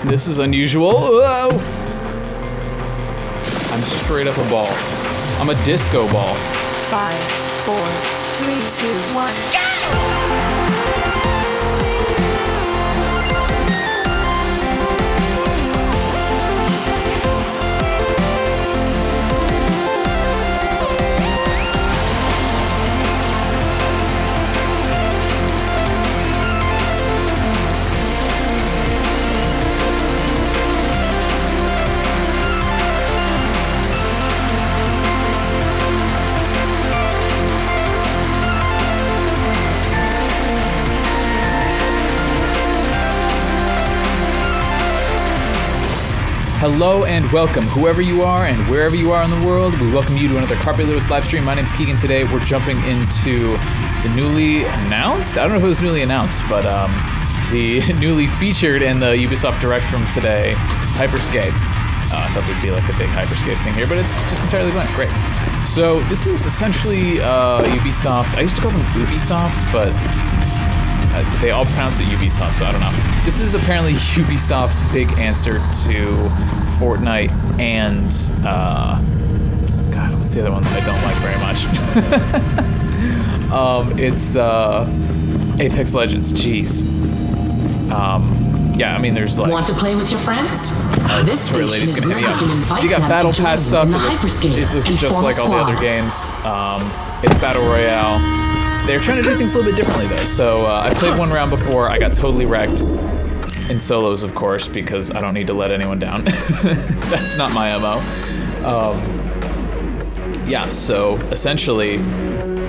This is unusual. Whoa! I'm straight up a ball. I'm a disco ball. 5, 4, 3, 2, 1, go! Hello and welcome, whoever you are and wherever you are in the world. We welcome you to another Carpe Lewis live stream. My name's Keegan. Today we're jumping into the newly announced, I don't know if it was newly announced, but the newly featured in the Ubisoft Direct from today, Hyperscape. I thought there'd be like a big Hyperscape thing here, but it's just entirely blank. Great. So this is essentially Ubisoft. I used to call them Ubisoft, but they all pronounce it Ubisoft, so I don't know. This is apparently Ubisoft's big answer to Fortnite and, God, what's the other one that I don't like very much? It's Apex Legends, jeez. Yeah, I mean, there's like... Want to play with your friends? This station is where you can invite you got them Battle to Pass join stuff, in the it looks Hyperscape just and like all the other games. It's Battle Royale. They're trying to do things a little bit differently though. So I played one round before, I got totally wrecked. In solos, of course, because I don't need to let anyone down. That's not my MO. Yeah, so essentially,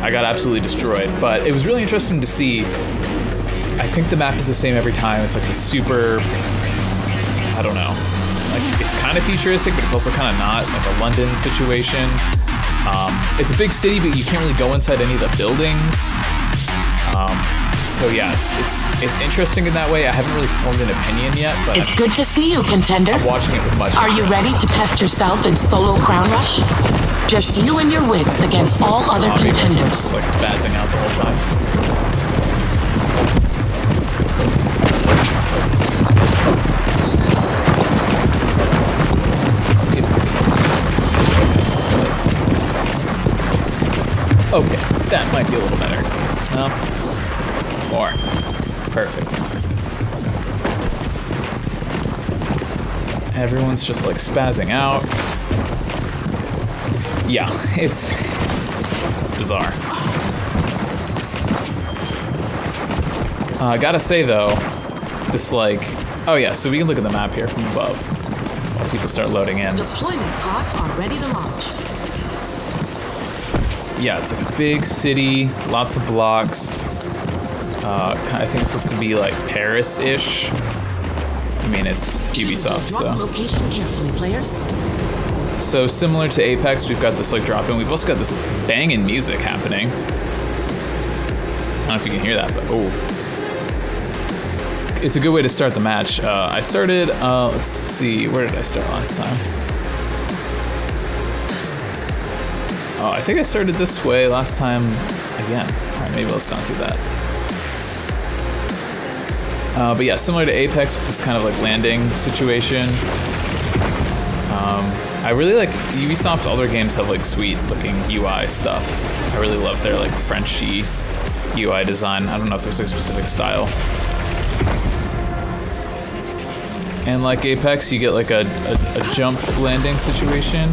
I got absolutely destroyed. But it was really interesting to see. I think the map is the same every time. It's like a super, I don't know. Like, it's kind of futuristic, but it's also kind of not. Like a London situation. It's a big city, but you can't really go inside any of the buildings. So yeah, it's interesting in that way. I haven't really formed an opinion yet, but it's good to see you, contender. I'm watching it with much Are you ready to test yourself in solo Crown Rush? Just you and your wits against all other contenders. Just like spazzing out the whole time. Okay, that might be a little better. No? More. Perfect. Everyone's just like spazzing out. Yeah, it's bizarre. I gotta say though, this like, oh yeah, so we can look at the map here from above while people start loading in. Deployment pods are ready to launch. Yeah, it's like a big city, lots of blocks. I think it's supposed to be like Paris-ish. I mean, it's Ubisoft, so. Location carefully, players. So similar to Apex, we've got this like drop in. We've also got this banging music happening. I don't know if you can hear that, but oh. It's a good way to start the match. I started, let's see, where did I start last time? Oh, I think I started this way last time again. All right, maybe let's not do that. But yeah, similar to Apex, this kind of like landing situation. I really like Ubisoft. All their games have like sweet looking UI stuff. I really love their like Frenchy UI design. I don't know if there's a specific style. And like Apex, you get like a jump landing situation.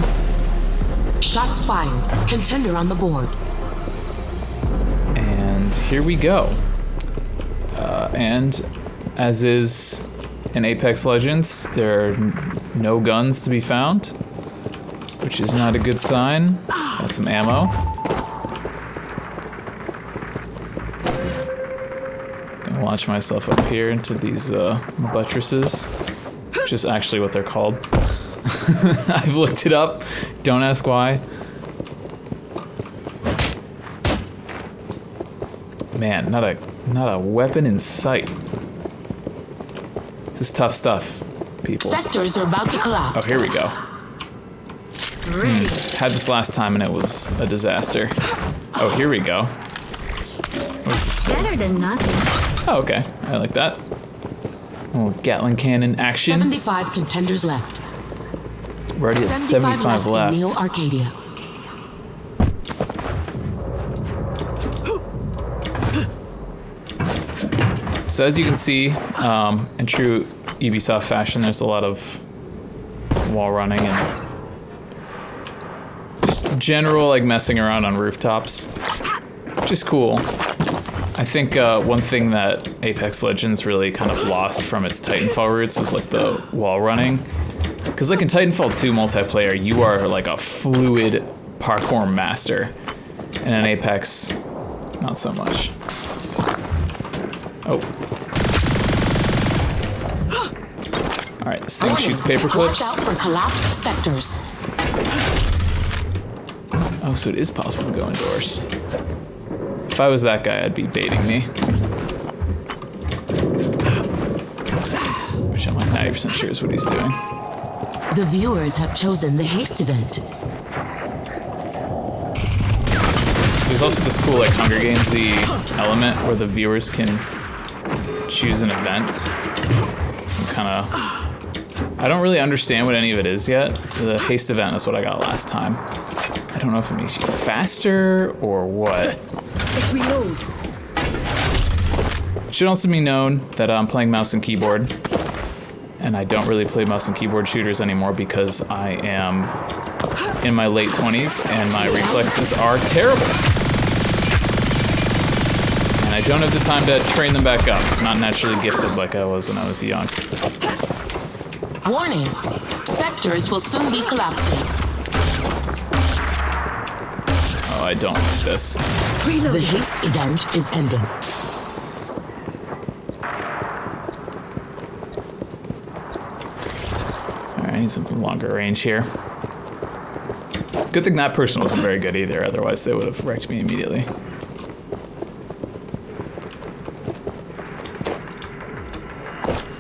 Shots fired. Contender on the board. And here we go. And as is in Apex Legends, there are no guns to be found, which is not a good sign. Got some ammo. Gonna launch myself up here into these buttresses, which is actually what they're called. I've looked it up. Don't ask why. Man, not a weapon in sight. This is tough stuff, people. Sectors are about to collapse. Oh, here we go. Had this last time and it was a disaster. Oh, here we go. Where's this thing? Better than nothing. Oh, okay. I like that. Oh, Gatling cannon action. 75 contenders left. We're already at 75 left. In Neo Arcadia. So as you can see, in true Ubisoft fashion, there's a lot of wall running and just general like messing around on rooftops, which is cool. I think one thing that Apex Legends really kind of lost from its Titanfall roots was like the wall running. Because like in Titanfall 2 multiplayer, you are like a fluid parkour master. And in Apex, not so much. Oh. Alright, this thing shoots paper clips. Watch out for collapsed sectors. Oh, so it is possible to go indoors. If I was that guy, I'd be baiting me. Which I'm like 90% sure is what he's doing. The viewers have chosen the haste event. There's also this cool like Hunger Games-y element where the viewers can choose an event. Some kind of... I don't really understand what any of it is yet. The haste event is what I got last time. I don't know if it makes you faster or what. It should also be known that I'm playing mouse and keyboard. And I don't really play mouse and keyboard shooters anymore because I am in my late 20s and my reflexes are terrible. And I don't have the time to train them back up. I'm not naturally gifted like I was when I was young. Warning, sectors will soon be collapsing. Oh, I don't like this. The haste event is ending. Alright, I need something longer range here. Good thing that person wasn't very good either, otherwise they would have wrecked me immediately.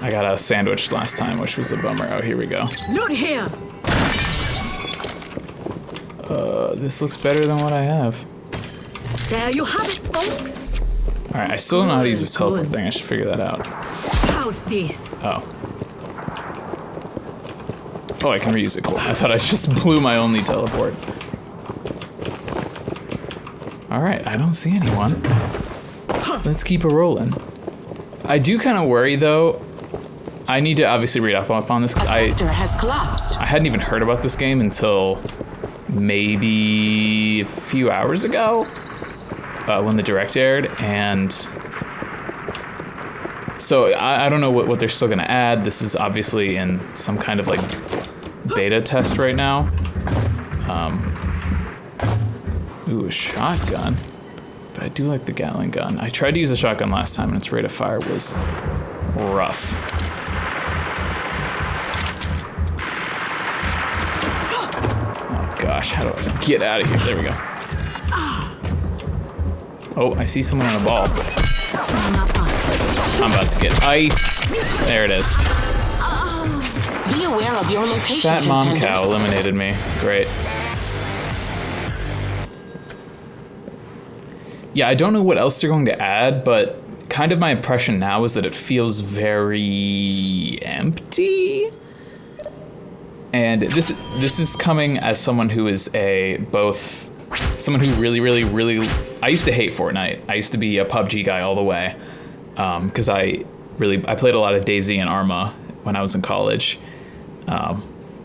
I got a sandwich last time, which was a bummer. Oh, here we go. Not here. This looks better than what I have. There you have it, folks. Alright, I still don't know how to use this teleport thing. I should figure that out. How's this? Oh. Oh, I can reuse it. Cool. I thought I just blew my only teleport. Alright, I don't see anyone. Let's keep it rolling. I do kind of worry, though. I need to obviously read up on this because Sector has collapsed. I hadn't even heard about this game until maybe a few hours ago when the direct aired, and so I don't know what they're still going to add. This is obviously in some kind of like beta test right now. Ooh, a shotgun. But I do like the Gatling gun. I tried to use a shotgun last time and its rate of fire was rough. Oh gosh, how do I get out of here? There we go. Oh, I see someone on a ball. I'm about to get iced. There it is. Be aware of your location, Fat mom contenders. cow eliminated me. Great. Yeah, I don't know what else they're going to add, but kind of my impression now is that it feels very empty. And this is coming as someone who is someone who really, I used to hate Fortnite. I used to be a PUBG guy all the way. Because I played a lot of DayZ and Arma when I was in college,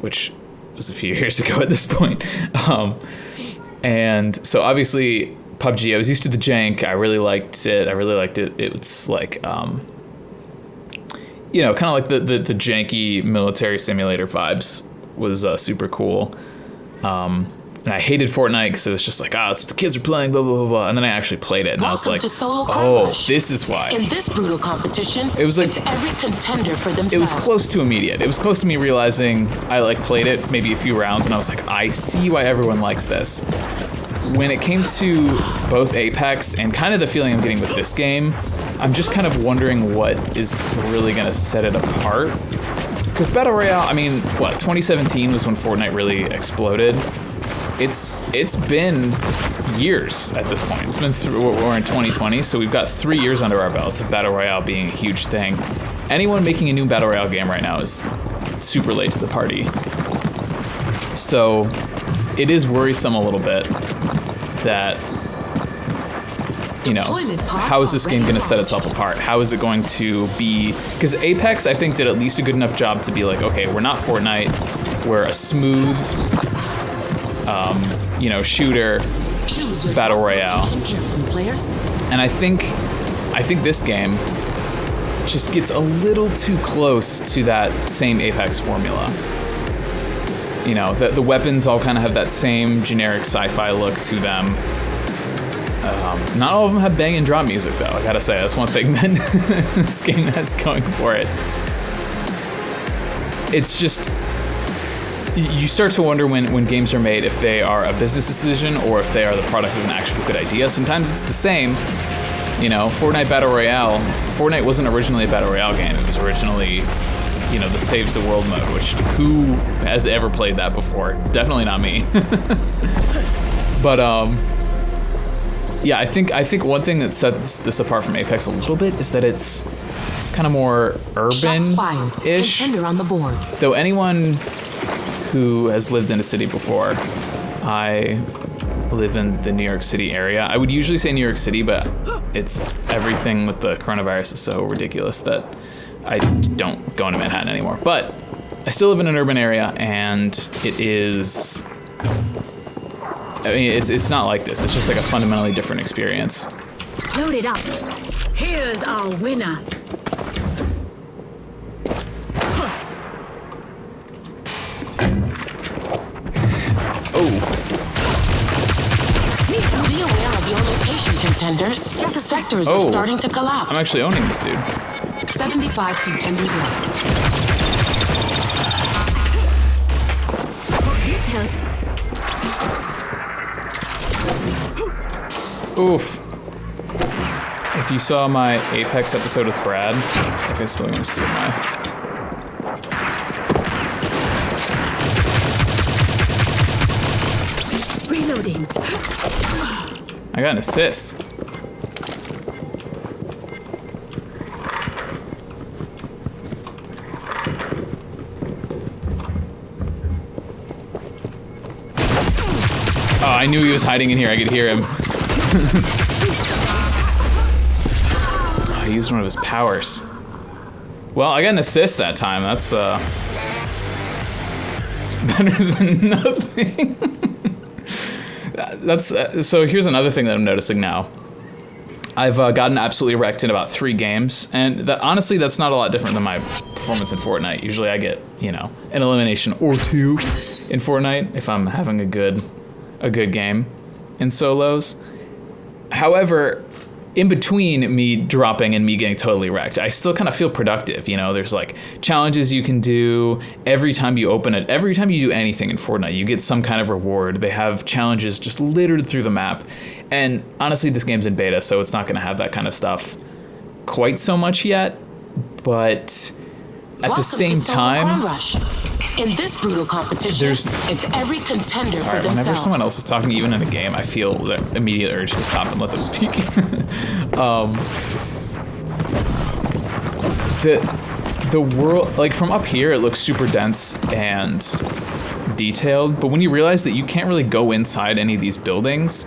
which was a few years ago at this point. And so obviously PUBG, I was used to the jank. I really liked it. It's like, kind of like the janky military simulator vibes was super cool. And I hated Fortnite because it was just like, it's what the kids are playing, blah, blah, blah, blah. And then I actually played it, and I was like, this is why. In this brutal competition, it was like, it's every contender for themselves. It was close to immediate. It was close to me realizing I played it maybe a few rounds, and I was like, I see why everyone likes this. When it came to both Apex and kind of the feeling I'm getting with this game, I'm just kind of wondering what is really going to set it apart. Because Battle Royale, 2017 was when Fortnite really exploded. It's been years at this point. It's been we're in 2020, so we've got 3 years under our belts of Battle Royale being a huge thing. anyone making a new Battle Royale game right now is super late to the party. So it is worrisome a little bit that, you know, how is this game going to set itself apart? How is it going to be? Because Apex, I think, did at least a good enough job to be like, okay, we're not Fortnite. We're a smooth, you know, shooter Battle Royale. And I think this game just gets a little too close to that same Apex formula. You know, the weapons all kind of have that same generic sci-fi look to them. Not all of them have bang and drop music, though. I gotta say, that's one thing that this game has going for it. It's just, you start to wonder when games are made if they are a business decision or if they are the product of an actual good idea. Sometimes it's the same. You know, Fortnite Battle Royale. Fortnite wasn't originally a Battle Royale game. It was originally, you know, the Saves the World mode, which who has ever played that before? Definitely not me. But yeah, I think one thing that sets this apart from Apex a little bit is that it's kind of more urban-ish. Contender on the board. Though anyone who has lived in a city before, I live in the New York City area. I would usually say New York City, but it's everything with the coronavirus is so ridiculous that I don't go into Manhattan anymore. But I still live in an urban area, and it is, I mean, it's not like this. It's just like a fundamentally different experience. Load it up. Here's our winner. Oh. Be aware of your location, contenders. Sectors are starting to collapse. I'm actually owning this dude. 75 contenders left. This helps. Oof. If you saw my Apex episode with Brad, I think I still gonna steal my. Reloading. I got an assist. Oh, I knew he was hiding in here. I could hear him. Oh, he used one of his powers. Well, I got an assist that time. That's better than nothing. That's so here's another thing that I'm noticing now. I've gotten absolutely wrecked in about 3 games, and honestly, that's not a lot different than my performance in Fortnite. Usually I get, you know, an elimination or 2 in Fortnite if I'm having a good game in solos. However, in between me dropping and me getting totally wrecked, I still kind of feel productive. You know, there's like challenges you can do every time you open it. Every time you do anything in Fortnite, you get some kind of reward. They have challenges just littered through the map. And honestly, this game's in beta, so it's not going to have that kind of stuff quite so much yet. But at the same time, in this brutal competition, it's every contender for themselves. Whenever someone else is talking, even in a game, I feel the immediate urge to stop and let them speak. The world, like from up here, it looks super dense and detailed. But when you realize that you can't really go inside any of these buildings,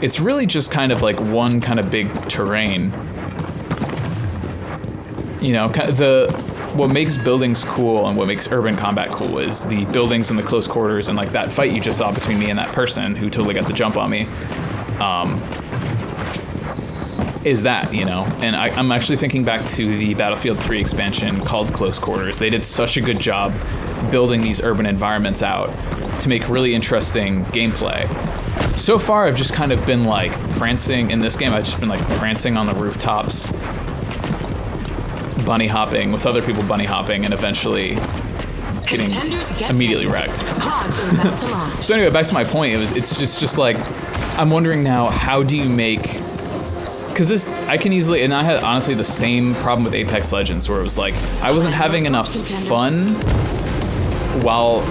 it's really just kind of like one kind of big terrain. You know, what makes buildings cool and what makes urban combat cool is the buildings and the close quarters, and like that fight you just saw between me and that person who totally got the jump on me, is that, you know. And I'm actually thinking back to the Battlefield 3 expansion called Close Quarters. They did such a good job building these urban environments out to make really interesting gameplay. So far, I've just kind of been like prancing in this game. I've just been like prancing on the rooftops, bunny hopping with other people, bunny hopping, and eventually getting immediately wrecked. So anyway, back to my point. It's just like, I'm wondering now, how do you make, because this, I can easily, and I had honestly the same problem with Apex Legends, where it was like, I wasn't having enough fun while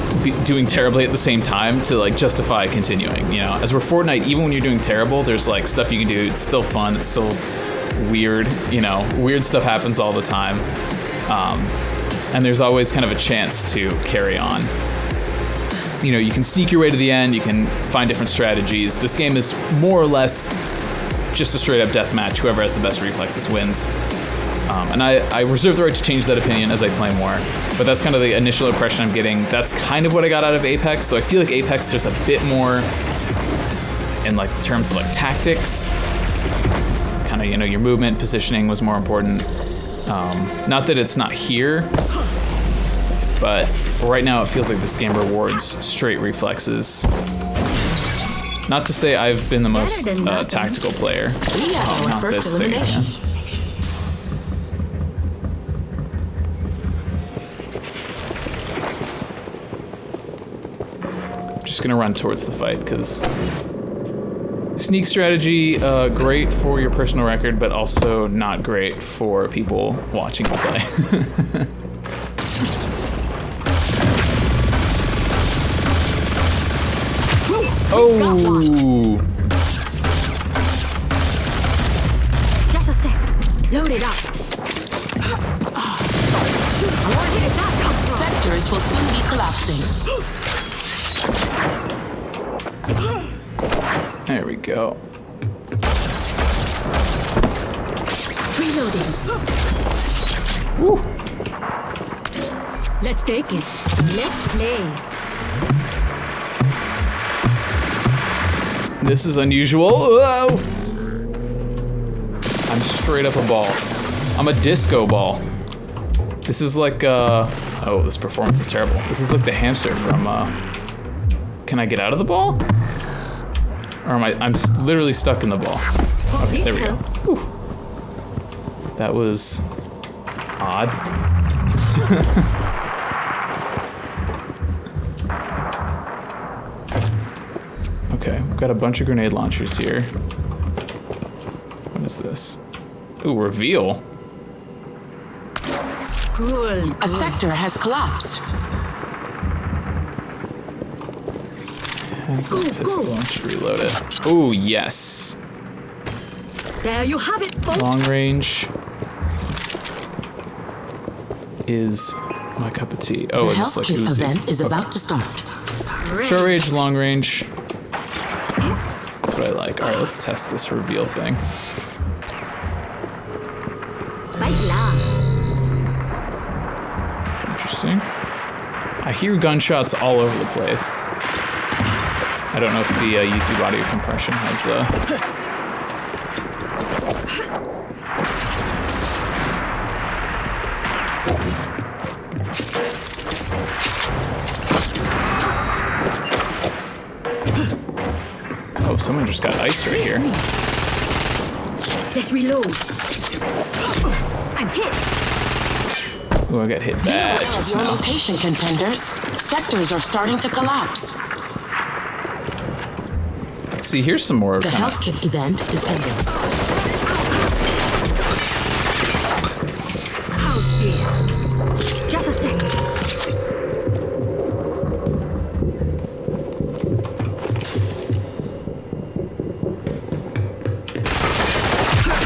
doing terribly at the same time to like justify continuing, you know. As we're Fortnite, even when you're doing terrible, there's like stuff you can do. It's still fun. It's still weird, you know. Weird stuff happens all the time. And there's always kind of a chance to carry on. You know, you can sneak your way to the end, you can find different strategies. This game is more or less just a straight up deathmatch. Whoever has the best reflexes wins. And I reserve the right to change that opinion as I play more. But that's kind of the initial impression I'm getting. That's kind of what I got out of Apex. So I feel like Apex, there's a bit more in like terms of like tactics. Kind of, you know, your movement, positioning was more important. Not that it's not here, but right now it feels like this game rewards straight reflexes. Not to say I've been the most tactical player. Not this thing. Just gonna run towards the fight because sneak strategy, great for your personal record, but also not great for people watching you play. Oh! Just a sec. Load it up. Where did that come from? Sectors will soon be collapsing. There we go. Reloading. Woo. Let's take it. Let's play. This is unusual. Whoa! I'm straight up a ball. I'm a disco ball. This is like, oh, this performance is terrible. This is like the hamster from, can I get out of the ball? Or am I'm literally stuck in the ball. Okay, there we go. Whew. That was odd. Okay, we've got a bunch of grenade launchers here. What is this? Ooh, reveal. Cool. A sector has collapsed. Have the pistol, I should reload it. Ooh, yes. There you have it, folks. Long range is my cup of tea. Oh, The and it's health like kit Uzi. event is Okay. about to start. Short range, long range. That's what I like. All right, let's test this reveal thing. Baila. Interesting. I hear gunshots all over the place. I don't know if the YouTube audio compression has Oh, someone just got iced right here. Let's reload. I'm hit. Ooh, I got hit bad just Your now. location, contenders. Sectors are starting to collapse. See, here's some more The kind health of... kit event is ending. How's this? Just a sec.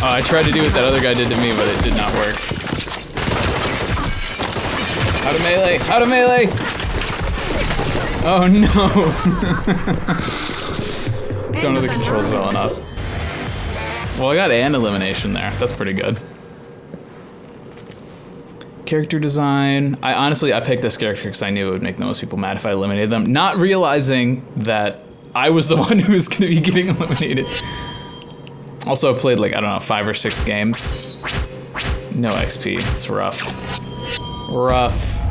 Oh, I tried to do what that other guy did to me, but it did not work. How to melee! How to melee! Oh no! Don't know the controls well enough. Well, I got an elimination there. That's pretty good. Character design. I picked this character because I knew it would make the most people mad if I eliminated them, not realizing that I was the one who was going to be getting eliminated. Also, I've played like, I don't know, 5 or 6 games. No XP. It's rough. Rough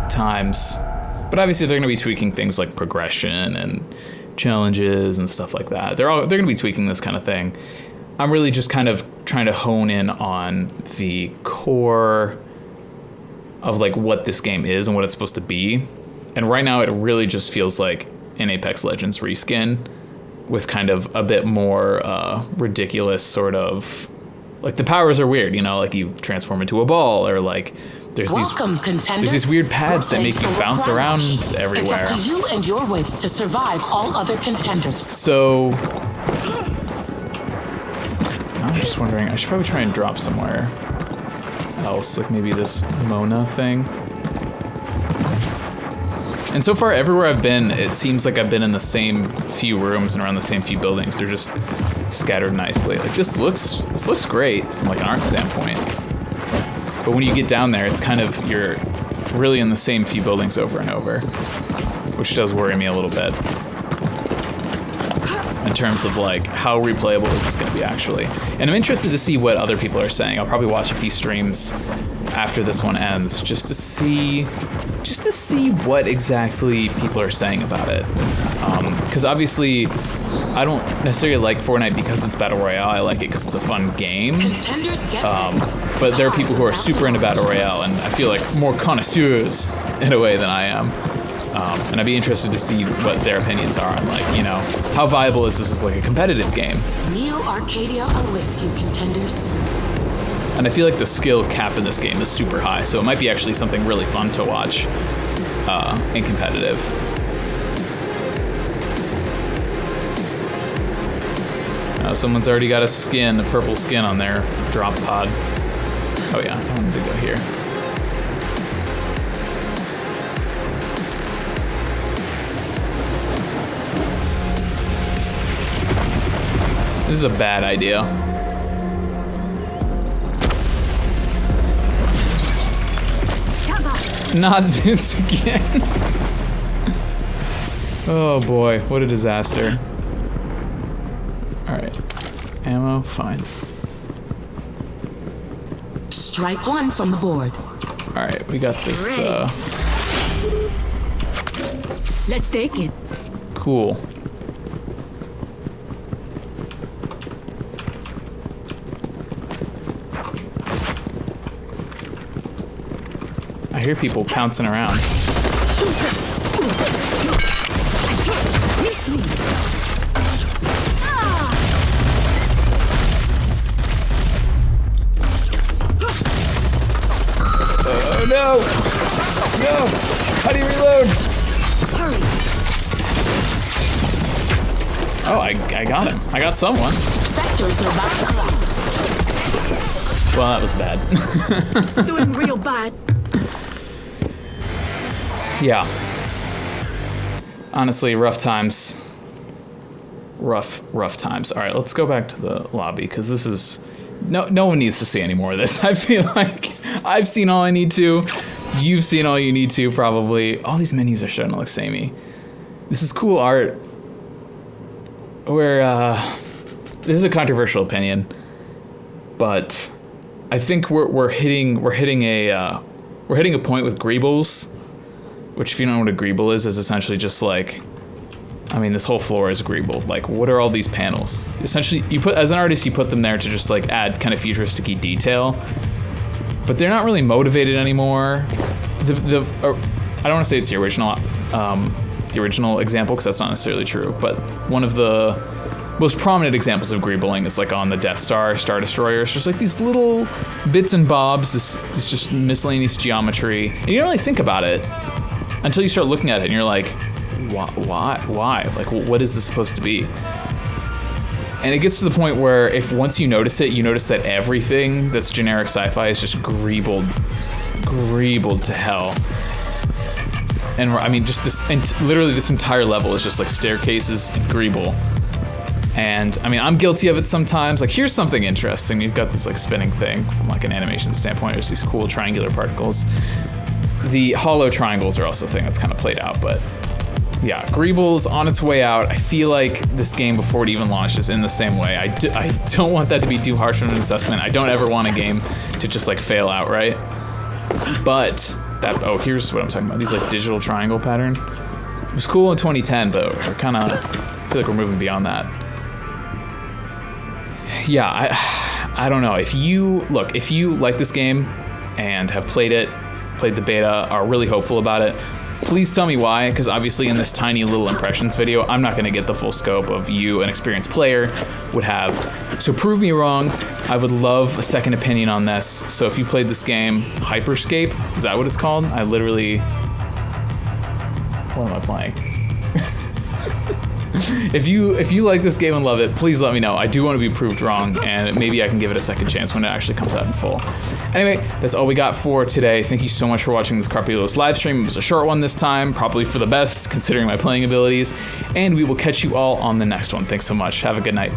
times. But obviously, they're going to be tweaking things like progression and challenges and stuff like that. They're going to be tweaking this kind of thing. I'm really just kind of trying to hone in on the core of like what this game is and what it's supposed to be. And right now, it really just feels like an Apex Legends reskin with kind of a bit more ridiculous sort of, like the powers are weird, you know, like you transform into a ball, or like there's these weird pads that make you bounce around everywhere. It's up to you and your wits to survive all other contenders. So I'm just wondering, I should probably try and drop somewhere. else, like maybe this Mona thing. And so far, everywhere I've been, it seems like I've been in the same few rooms and around the same few buildings. They're just scattered nicely. Like this looks great from like an art standpoint. But when you get down there, it's kind of, you're really in the same few buildings over and over, which does worry me a little bit in terms of like how replayable is this going to be actually. And I'm interested to see what other people are saying. I'll probably watch a few streams after this one ends just to see what exactly people are saying about it. Because obviously I don't necessarily like Fortnite because it's Battle Royale. I like it because it's a fun game. Contenders get But there are people who are super into Battle Royale, and I feel like more connoisseurs in a way than I am. And I'd be interested to see what their opinions are on, like, you know, how viable is this as like a competitive game? Neo Arcadia awaits you, contenders. And I feel like the skill cap in this game is super high, so it might be actually something really fun to watch and competitive. Oh, someone's already got a skin, a purple skin on their drop pod. Oh yeah, I wanted to go here. This is a bad idea. Not this again. Oh boy, what a disaster. All right, ammo, fine. Strike one from the board. All right, we got this, Let's take it. cool. I hear people pouncing around. Oh no! No! How do you reload? Hurry. Oh, I got him. I got someone. Sectors are about to collapse. Well, that was bad. Doing real bad. Yeah. Honestly, rough times. Rough times. All right, let's go back to the lobby because this is no one needs to see any more of this. I feel like I've seen all I need to. You've seen all you need to, probably. All these menus are starting to look samey. This is cool art. This is a controversial opinion, but I think we're hitting a point with greebles, which, if you don't know what a greeble is essentially just like, I mean, this whole floor is greeble. Like, what are all these panels? Essentially, as an artist, you put them there to just like add kind of futuristic-y detail, but they're not really motivated anymore. I don't want to say it's the original example because that's not necessarily true, but one of the most prominent examples of greebling is like on the Death Star, Star Destroyer. It's just like these little bits and bobs, this just miscellaneous geometry, and you don't really think about it until you start looking at it and you're like, why? Like, what is this supposed to be? And it gets to the point where once you notice it, you notice that everything that's generic sci-fi is just greebled to hell. And I mean, just literally this entire level is just like staircases and greeble. And I mean, I'm guilty of it sometimes. Like, here's something interesting. You've got this like spinning thing from like an animation standpoint. There's these cool triangular particles. The hollow triangles are also a thing that's kind of played out, but yeah, Greeble's on its way out. I feel like this game before it even launched is in the same way. I don't want that to be too harsh of an assessment. I don't ever want a game to just like fail outright. But here's what I'm talking about. These like digital triangle pattern. It was cool in 2010, but I feel like we're moving beyond that. Yeah, I don't know. If you like this game and have played the beta, are really hopeful about it, please tell me why, because obviously in this tiny little impressions video, I'm not going to get the full scope of you, an experienced player, would have. So prove me wrong. I would love a second opinion on this. So if you played this game, Hyperscape, is that what it's called? What am I playing? If you like this game and love it, please let me know. I do want to be proved wrong, and maybe I can give it a second chance when it actually comes out in full. Anyway, that's all we got for today. Thank you so much for watching this Carpulus live stream. It was a short one this time, probably for the best considering my playing abilities, and we will catch you all on the next one. Thanks so much. Have a good night.